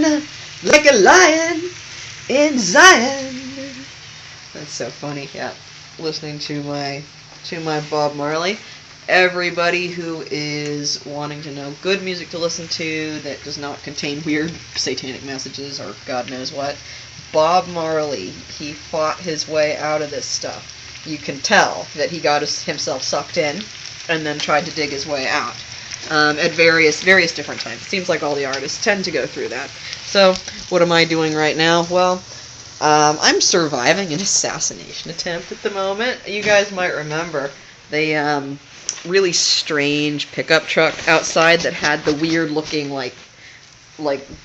run like a lion in Zion. That's so funny, yeah. Listening to my Bob Marley. Everybody who is wanting to know good music to listen to that does not contain weird satanic messages or God knows what, Bob Marley, he fought his way out of this stuff. You can tell that he got himself sucked in and then tried to dig his way out at various different times. It seems like all the artists tend to go through that. So, what am I doing right now? Well, I'm surviving an assassination attempt at the moment. You guys might remember the really strange pickup truck outside that had the weird looking like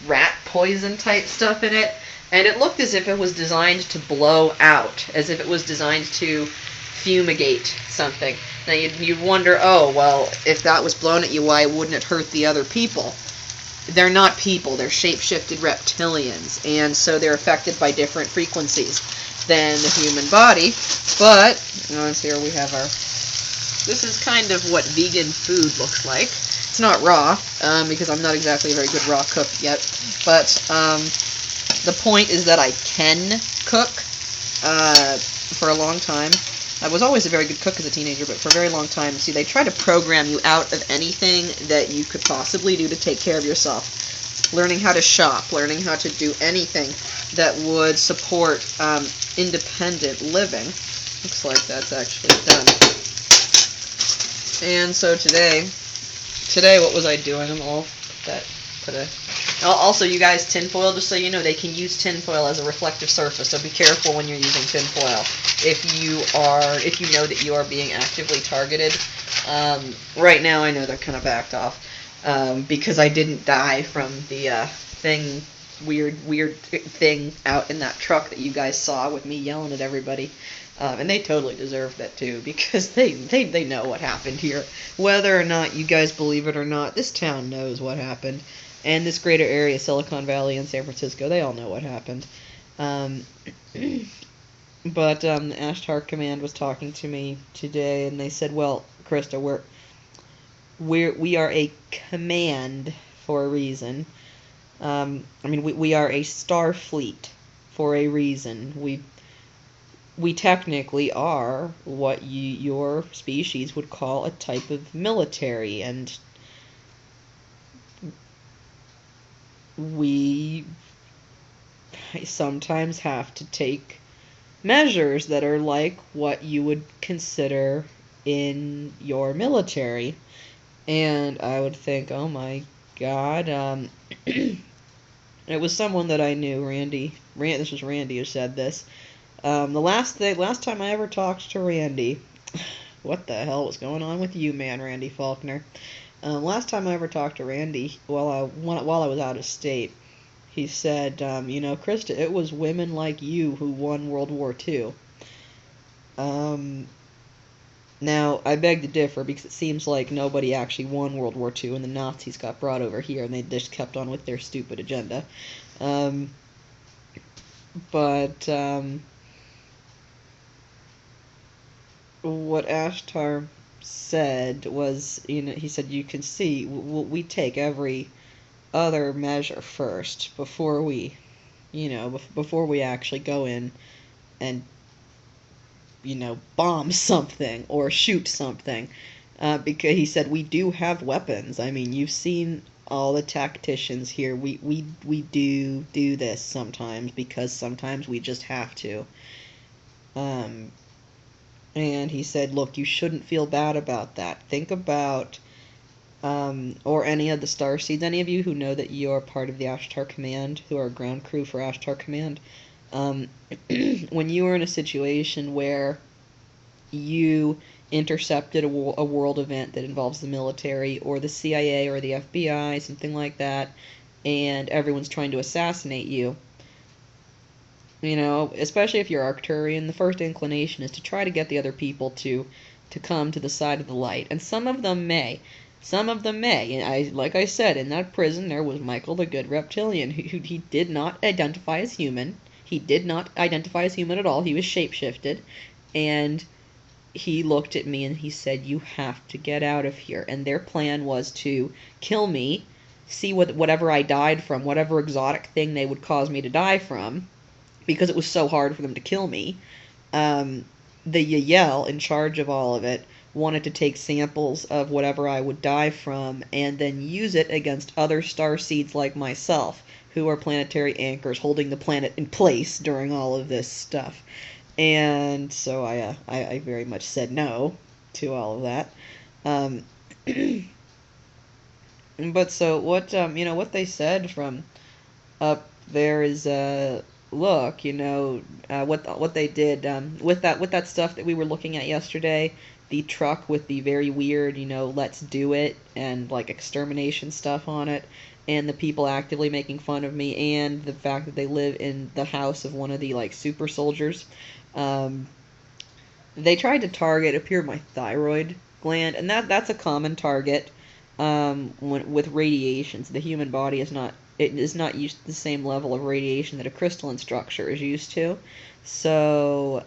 rat poison type stuff in it, and it looked as if it was designed to blow out, as if it was designed to fumigate something. Now you'd wonder, oh well, if that was blown at you, why wouldn't it hurt the other people? They're not people, they're shape-shifted reptilians, and so they're affected by different frequencies than the human body. But, here we have our... This is kind of what vegan food looks like. It's not raw, because I'm not exactly a very good raw cook yet, but the point is that I can cook for a long time. I was always a very good cook as a teenager, but for a very long time, see, they try to program you out of anything that you could possibly do to take care of yourself. Learning how to shop, learning how to do anything that would support independent living. Looks like that's actually done. And so today, what was I doing? Also, you guys, tinfoil, just so you know, they can use tinfoil as a reflective surface, so be careful when you're using tinfoil. If you know that you are being actively targeted. Right now, I know they're kind of backed off, because I didn't die from the weird thing out in that truck that you guys saw with me yelling at everybody. And they totally deserve that too, because they know what happened here. Whether or not you guys believe it or not, this town knows what happened. And this greater area, Silicon Valley and San Francisco, they all know what happened. But the Ashtar Command was talking to me today, and they said, well, Krista, we are a command for a reason. We are a star fleet for a reason. We technically are what your species would call a type of military, and we sometimes have to take measures that are like what you would consider in your military. And I would think, oh my God, it was someone that I knew, Randy. This was Randy who said this. The last time I ever talked to Randy, what the hell was going on with you, man, Randy Faulkner? Last time I ever talked to Randy, while I was out of state, he said, Krista, it was women like you who won World War II. Now, I beg to differ, because it seems like nobody actually won World War II, and the Nazis got brought over here, and they just kept on with their stupid agenda. What Ashtar said was, he said, you can see, we take every other measure first before we actually go in and, bomb something or shoot something. Because he said, we do have weapons. I mean, you've seen all the tacticians here. We do this sometimes, because sometimes we just have to. And he said, look, you shouldn't feel bad about that. Think about, or any of the starseeds, any of you who know that you are part of the Ashtar Command, who are ground crew for Ashtar Command, when you are in a situation where you intercepted a world event that involves the military or the CIA or the FBI, something like that, and everyone's trying to assassinate you, especially if you're Arcturian, the first inclination is to try to get the other people to come to the side of the light. And some of them may. And like I said, in that prison there was Michael the Good Reptilian, who he did not identify as human. He did not identify as human at all. He was shapeshifted. And he looked at me and he said, you have to get out of here. And their plan was to kill me see whatever I died from, whatever exotic thing they would cause me to die from, because it was so hard for them to kill me. The Yael, in charge of all of it, wanted to take samples of whatever I would die from and then use it against other star seeds like myself, who are planetary anchors holding the planet in place during all of this stuff. And so I very much said no to all of that. Um, but so what what they said from up there is look, what they did with that stuff that we were looking at yesterday, the truck with the very weird, let's do it and like extermination stuff on it, and the people actively making fun of me, and the fact that they live in the house of one of the like super soldiers. um, they tried to target appear my thyroid gland, and that's a common target with radiations. The human body is not used to the same level of radiation that a crystalline structure is used to. So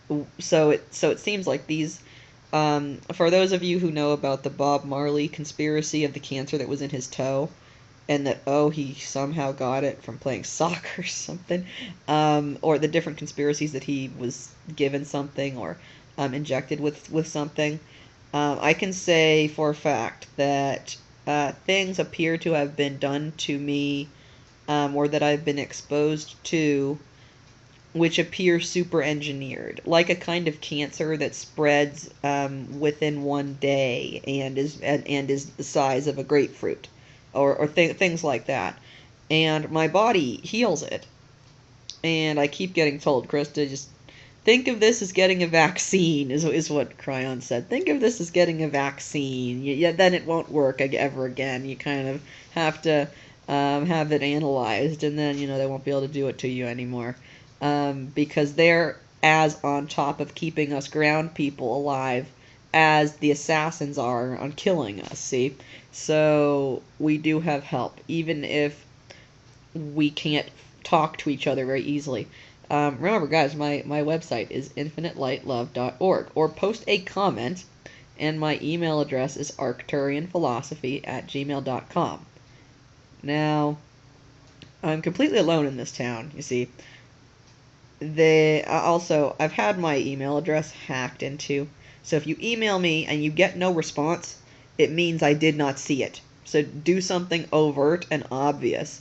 it seems like these. For those of you who know about the Bob Marley conspiracy of the cancer that was in his toe, and that he somehow got it from playing soccer or something, or the different conspiracies that he was given something or injected with something. I can say for a fact that things appear to have been done to me, or that I've been exposed to, which appear super engineered, like a kind of cancer that spreads within one day and is the size of a grapefruit, or things like that. And my body heals it. And I keep getting told, Krista, just think of this as getting a vaccine, is what Cryon said. Think of this as getting a vaccine. Yeah, then it won't work ever again. You kind of have to have it analyzed, and then, they won't be able to do it to you anymore. Because they're as on top of keeping us ground people alive as the assassins are on killing us, see? So we do have help, even if we can't talk to each other very easily. Remember, guys, my website is infinitelightlove.org, or post a comment, and my email address is ArcturianPhilosophy@gmail.com. Now, I'm completely alone in this town, you see. I've had my email address hacked into, so if you email me and you get no response, it means I did not see it. So do something overt and obvious.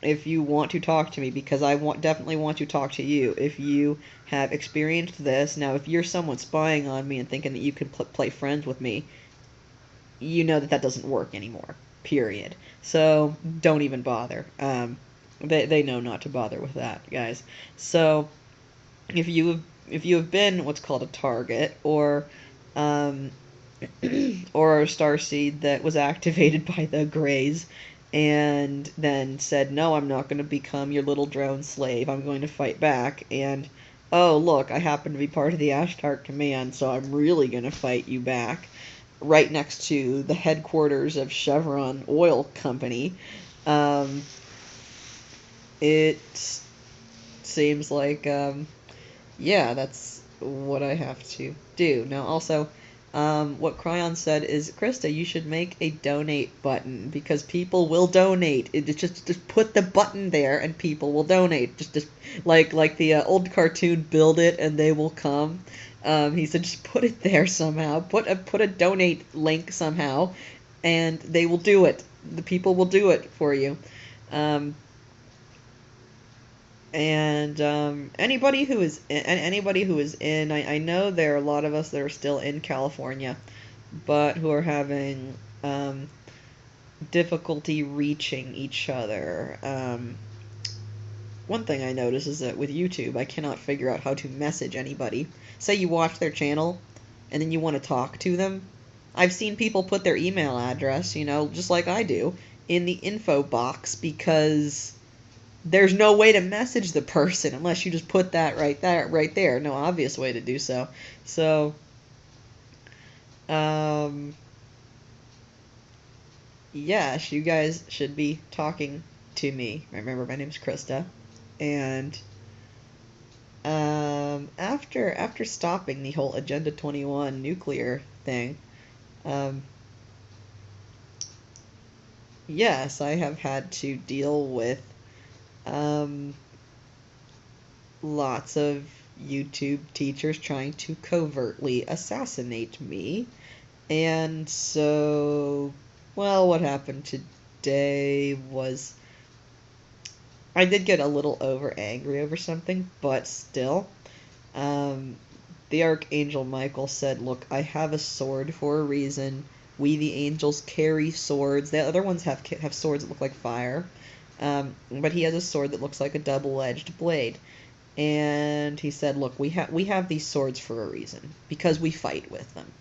If you want to talk to me, because definitely want to talk to you. If you have experienced this, now if you're someone spying on me and thinking that you can play friends with me, you know that doesn't work anymore. Period. So don't even bother. They know not to bother with that, guys. So if you have been what's called a target, or or a starseed that was activated by the Greys, and then said, no, I'm not going to become your little drone slave, I'm going to fight back, and oh look, I happen to be part of the Ashtar command, so I'm really going to fight you back, right next to the headquarters of Chevron Oil Company. It seems like, yeah, that's what I have to do. Now, also, what Cryon said is, Krista, you should make a donate button, because people will donate. Just put the button there, and people will donate. Just like the old cartoon, build it and they will come. He said, just put it there somehow. Put a donate link somehow, and they will do it. The people will do it for you. And anybody who is in, I know there are a lot of us that are still in California, but who are having difficulty reaching each other. One thing I notice is that with YouTube, I cannot figure out how to message anybody. Say you watch their channel, and then you want to talk to them. I've seen people put their email address, just like I do, in the info box, because there's no way to message the person unless you just put that right there. No obvious way to do so. So, yes, you guys should be talking to me. Remember, my name's Krista, and after stopping the whole Agenda 21 nuclear thing, yes, I have had to deal with um, lots of YouTube teachers trying to covertly assassinate me. And so, well, what happened today was I did get a little over angry over something, but still, um, the Archangel Michael said, "Look, I have a sword for a reason. We, the angels, carry swords. The other ones have swords that look like fire, but he has a sword that looks like a double-edged blade." And he said, "Look, we have these swords for a reason because we fight with them,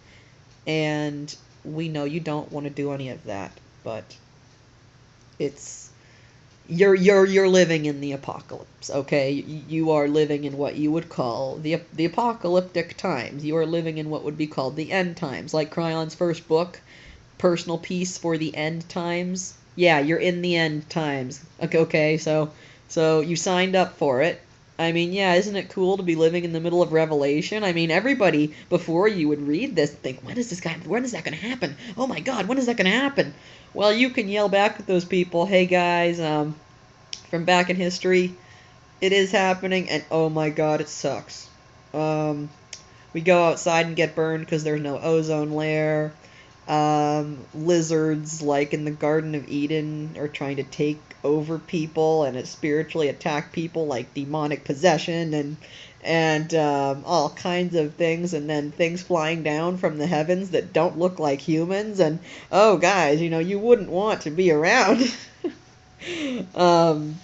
and we know you don't want to do any of that, but it's you're living in the apocalypse, okay? You are living in what you would call the apocalyptic times. You are living in what would be called the end times, like Cryon's first book, Personal Peace for the End Times. Yeah, you're in the end times. Okay, so you signed up for it. I mean, yeah, isn't it cool to be living in the middle of Revelation? I mean, everybody before you would read this think, when is that going to happen? Oh my God, when is that going to happen? Well, you can yell back at those people, hey guys, from back in history, it is happening, and oh my God, it sucks. We go outside and get burned because there's no ozone layer. Lizards, like in the Garden of Eden, are trying to take over people and spiritually attack people, like demonic possession and all kinds of things, and then things flying down from the heavens that don't look like humans. And oh, guys, you wouldn't want to be around. um,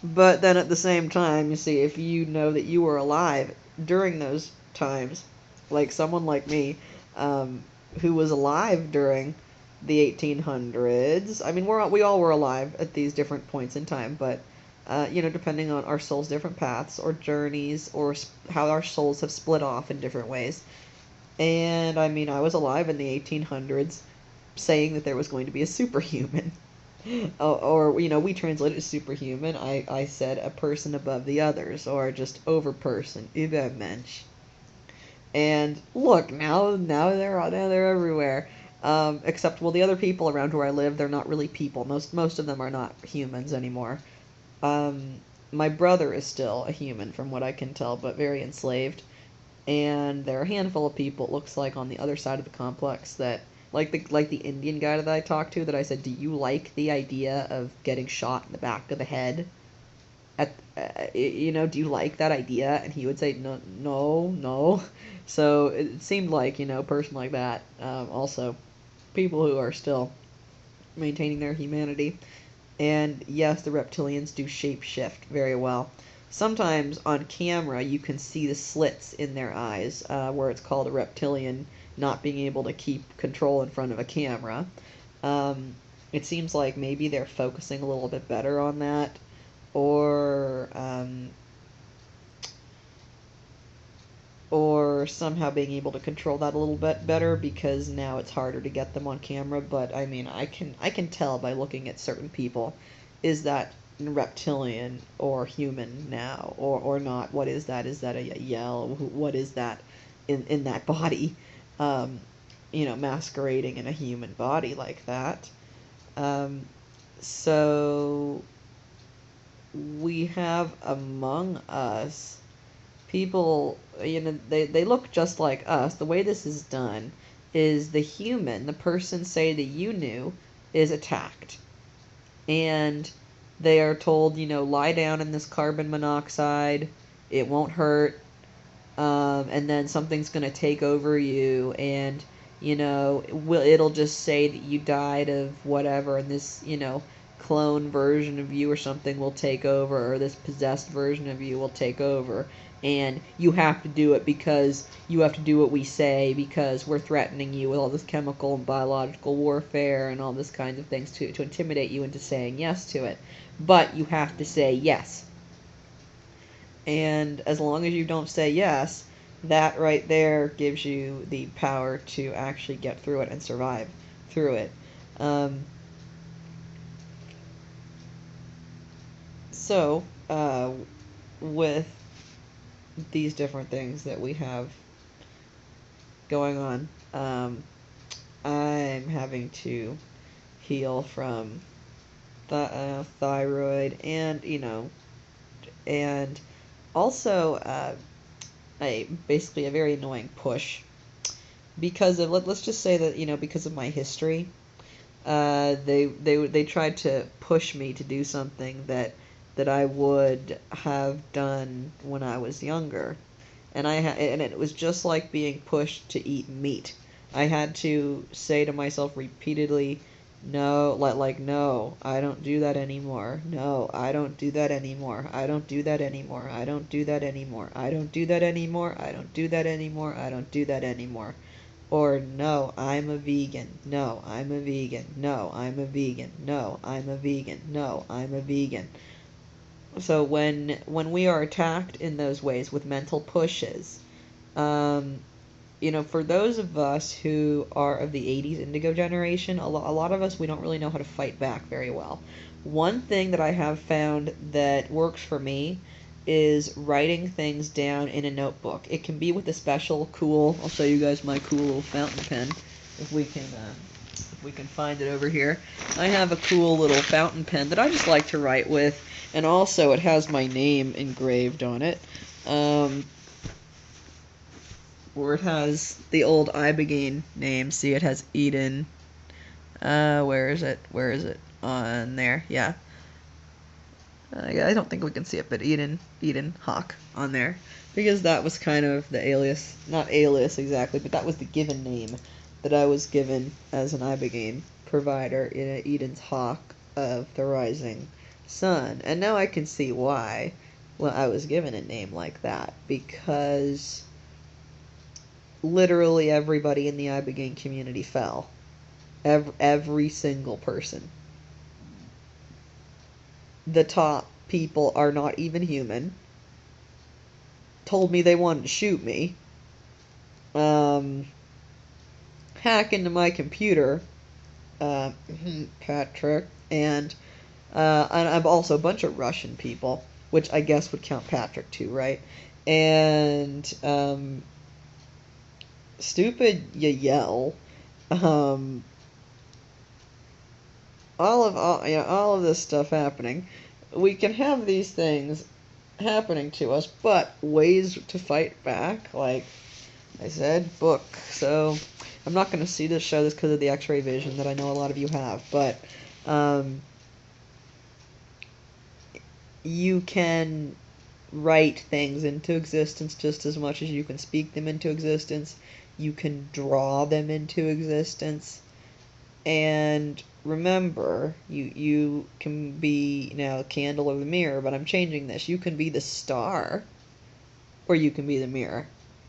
but then at the same time, you see, if you know that you were alive during those times, like someone like me, who was alive during the 1800s. I mean, we all were alive at these different points in time, but depending on our souls' different paths or journeys or how our souls have split off in different ways. And I mean, I was alive in the 1800s, saying that there was going to be a superhuman. Or we translate it as superhuman. I said a person above the others, or just over person, Übermensch. And look, now they're everywhere. Except, well, the other people around where I live, they're not really people. Most of them are not humans anymore. My brother is still a human, from what I can tell, but very enslaved. And there are a handful of people, it looks like, on the other side of the complex that, like the Indian guy that I talked to, that I said, "Do you like the idea of getting shot in the back of the head? Do you like that idea?" And he would say, "No, no, no." So it seemed like, a person like that, also people who are still maintaining their humanity. And yes, the reptilians do shapeshift very well. Sometimes on camera you can see the slits in their eyes, where it's called a reptilian not being able to keep control in front of a camera. It seems like maybe they're focusing a little bit better on that, or or somehow being able to control that a little bit better because now it's harder to get them on camera. But I mean, I can tell by looking at certain people, is that reptilian or human now, or not? What is that? Is that a yell? What is that in that body? Um, masquerading in a human body like that. Um, so we have among us people, they look just like us. The way this is done is the person, say, that you knew, is attacked. And they are told, lie down in this carbon monoxide. It won't hurt. And then something's going to take over you. And, it'll just say that you died of whatever. And this, clone version of you or something will take over, or this possessed version of you will take over, and you have to do it because you have to do what we say because we're threatening you with all this chemical and biological warfare and all this kinds of things to intimidate you into saying yes to it. But you have to say yes. And as long as you don't say yes, that right there gives you the power to actually get through it and survive through it. So, with these different things that we have going on, I'm having to heal from thyroid, and and also basically a very annoying push because of let's just say that because of my history. They tried to push me to do something that I would have done when I was younger, and and it was just like being pushed to eat meat. I had to say to myself repeatedly, no, no, I don't do that anymore. No, I don't do that anymore. I don't do that anymore. I don't do that anymore. I don't do that anymore. I don't do that anymore. I don't do that anymore. Or no, I'm a vegan. No, I'm a vegan. No, I'm a vegan. No, I'm a vegan. No, I'm a vegan. So when we are attacked in those ways with mental pushes, um, for those of us who are of the 80s indigo generation, a lot of us, we don't really know how to fight back very well. One thing that I have found that works for me is writing things down in a notebook. It can be with a special cool, I'll show you guys my cool little fountain pen, if we can find it over here. I have a cool little fountain pen that I just like to write with, and also it has my name engraved on it. Where it has the old Ibogaine name. See, it has Eden. Where is it? Where is it? On there, yeah. I don't think we can see it, but Eden Hawk on there. Because that was kind of the alias, not alias exactly, but that was the given name that I was given as an Ibogaine provider in Eden's Hawk of the Rising Sun. And now I can see why I was given a name like that. Because literally everybody in the Ibogaine community fell. Every single person. The top people are not even human. Told me they wanted to shoot me. Hack into my computer. Patrick. And I'm also a bunch of Russian people, which I guess would count Patrick too, right? And stupid Yael. All of this stuff happening. We can have these things happening to us, but ways to fight back, like I said, book. So I'm not going to show this because of the X-ray vision that I know a lot of you have, but you can write things into existence just as much as you can speak them into existence. You can draw them into existence. And remember, you can be now the candle or the mirror, but I'm changing this. You can be the star, or you can be the mirror.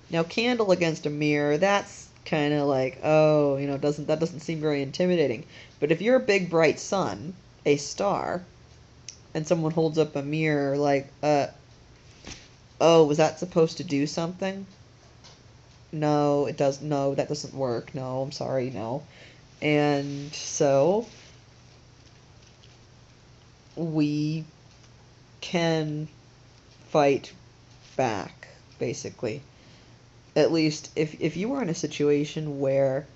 Now, candle against a mirror, that's kind of like, oh, that doesn't seem very intimidating. But if you're a big bright sun, a star, and someone holds up a mirror, like, oh, was that supposed to do something? No, it does. No, that doesn't work. No, I'm sorry. No. And so we can fight back, basically. At least if you are in a situation where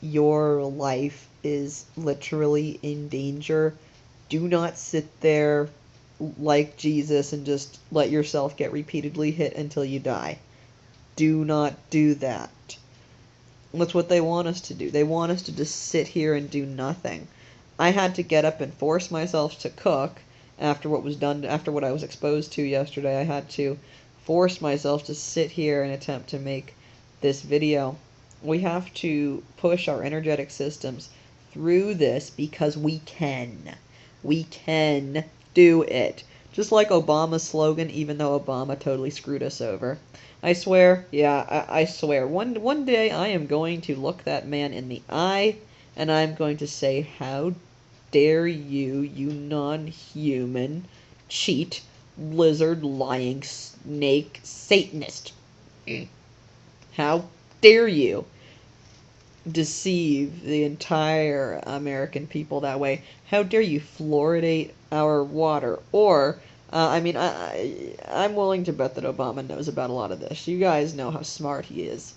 your life is literally in danger, do not sit there like Jesus and just let yourself get repeatedly hit until you die. Do not do that. That's what they want us to do. They want us to just sit here and do nothing. I had to get up and force myself to cook after what I was exposed to yesterday. I had to force myself to sit here and attempt to make this video. We have to push our energetic systems through this because we can. We can do it. Just like Obama's slogan, even though Obama totally screwed us over. I swear, yeah, I swear, one day I am going to look that man in the eye, and I'm going to say, how dare you, you non-human, cheat, lizard, lying, snake, Satanist. How dare you deceive the entire American people that way? How dare you fluoridate our water? Or, I'm willing to bet that Obama knows about a lot of this. You guys know how smart he is.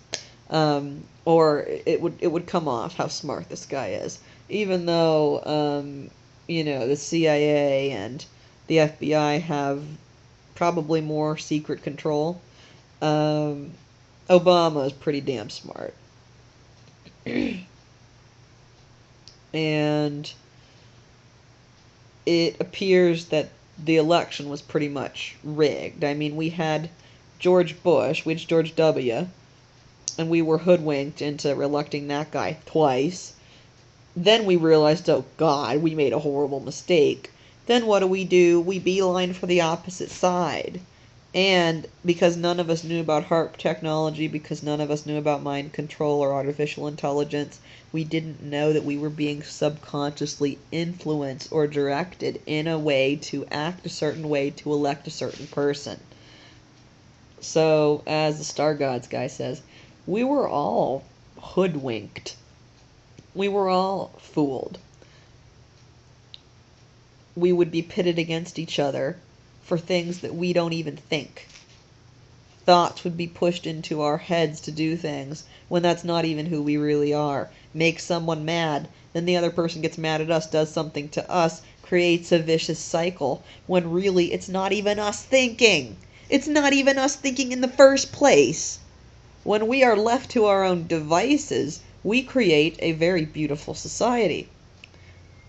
Or it would come off how smart this guy is, even though the CIA and the FBI have probably more secret control. Obama is pretty damn smart. And it appears that the election was pretty much rigged. I mean, we had George Bush, which George W., and we were hoodwinked into electing that guy twice. Then we realized, oh God, we made a horrible mistake. Then what do? We beeline for the opposite side. And because none of us knew about HARP technology, because none of us knew about mind control or artificial intelligence, we didn't know that we were being subconsciously influenced or directed in a way to act a certain way to elect a certain person. So, as the Star Gods guy says, we were all hoodwinked. We were all fooled. We would be pitted against each other for things that we don't even think. Thoughts would be pushed into our heads to do things when that's not even who we really are. Make someone mad, then the other person gets mad at us, does something to us, creates a vicious cycle, when really it's not even us thinking. It's not even us thinking in the first place. When we are left to our own devices, we create a very beautiful society.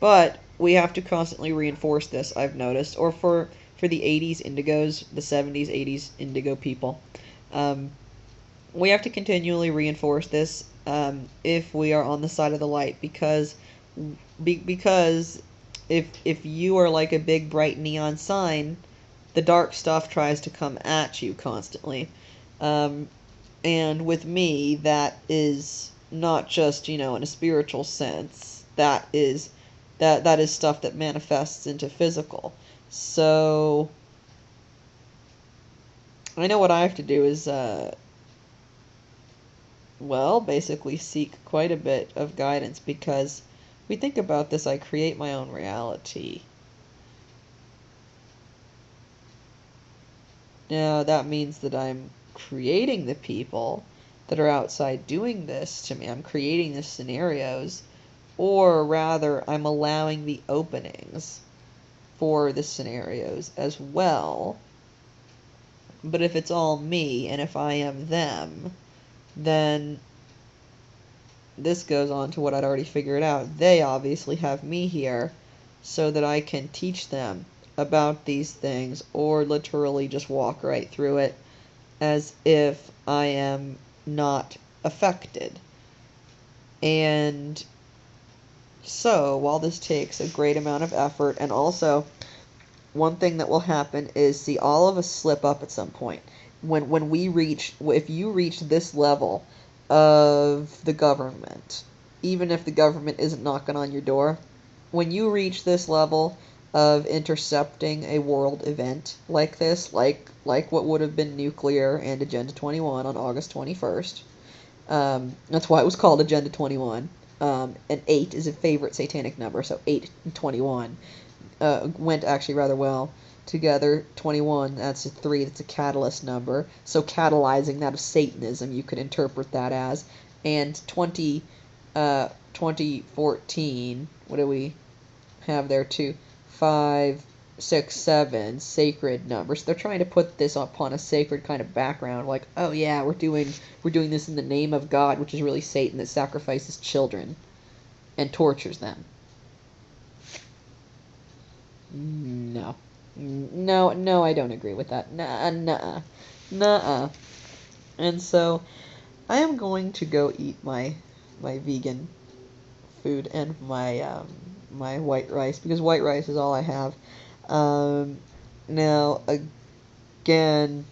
But we have to constantly reinforce this, I've noticed, or for the 80s indigos, the 70s, 80s indigo people. We have to continually reinforce this if we are on the side of the light, because if you are like a big bright neon sign, the dark stuff tries to come at you constantly. And with me, that is not just, in a spiritual sense. That is stuff that manifests into physical. So I know what I have to do is basically seek quite a bit of guidance, because we think about this, I create my own reality. Now that means that I'm creating the people that are outside doing this to me. I'm creating the scenarios, or rather I'm allowing the openings for the scenarios as well. But if it's all me, and if I am them, then this goes on to what I'd already figured out. They obviously have me here so that I can teach them about these things, or literally just walk right through it as if I am not affected. And so, while this takes a great amount of effort, and also one thing that will happen is, see, all of us slip up at some point. If you reach this level of the government, even if the government isn't knocking on your door, when you reach this level of intercepting a world event like this, like what would have been nuclear and Agenda 21 on August 21st, that's why it was called Agenda 21. And 8 is a favorite satanic number, so 8 and 21 went actually rather well together. 21, that's a 3, that's a catalyst number, so catalyzing that of Satanism, you could interpret that as. And 2014, what do we have there too? 5, 6, 7, sacred numbers. They're trying to put this upon a sacred kind of background, like, oh yeah, we're doing this in the name of God, which is really Satan that sacrifices children and tortures them. No, I don't agree with that. Nuh-uh. And so, I am going to go eat my vegan food and my white rice, because white rice is all I have. Now, again,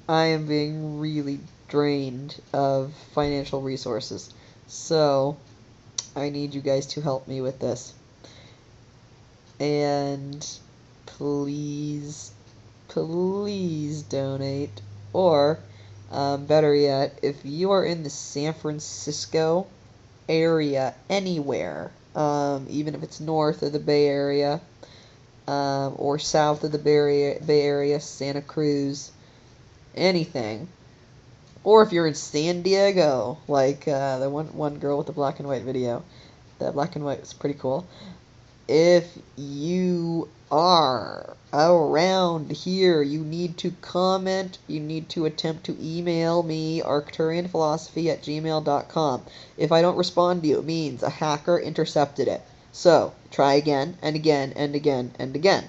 I am being really drained of financial resources, so I need you guys to help me with this. And please donate. Or, better yet, if you are in the San Francisco area, anywhere, even if it's north of the Bay Area, or south of the Bay Area, Santa Cruz, anything, Or if you're in San Diego, like the one girl with the black and white video. The black and white was pretty cool. If you are around here, you need to comment, you need to attempt to email me, ArcturianPhilosophy@gmail.com. If I don't respond to you, it means a hacker intercepted it. So, try again, and again, and again, and again.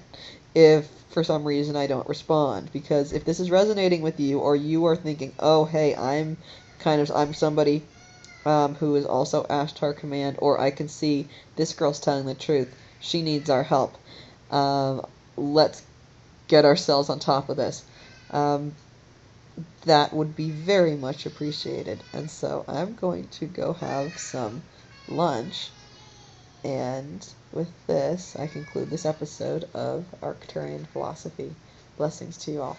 If for some reason I don't respond, because if this is resonating with you, or you are thinking, oh, hey, I'm somebody who is also Ashtar Command, or I can see this girl's telling the truth. She needs our help. Let's get ourselves on top of this. That would be very much appreciated. And so I'm going to go have some lunch. And with this, I conclude this episode of Arcturian Philosophy. Blessings to you all.